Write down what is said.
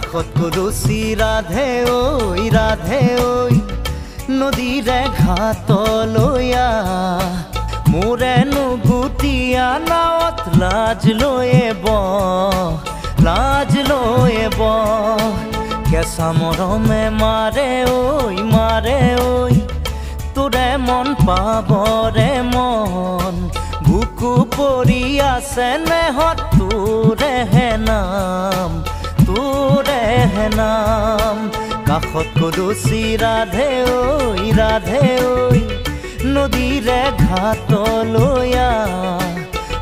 কাষত কলচি ৰাধে ঐ নদীৰে ঘাটলৈ মোৰে নুগুটিয়া নাৱত লাজ লৈয়ে কেঁচা মৰমে মাৰে ঐ তোৰে মন পাবৰে মন বুকু পৰি আছে নেহত তোৰেহে নাম কাষত কলচি ৰাধে ঐ নদীৰে ঘাটলৈ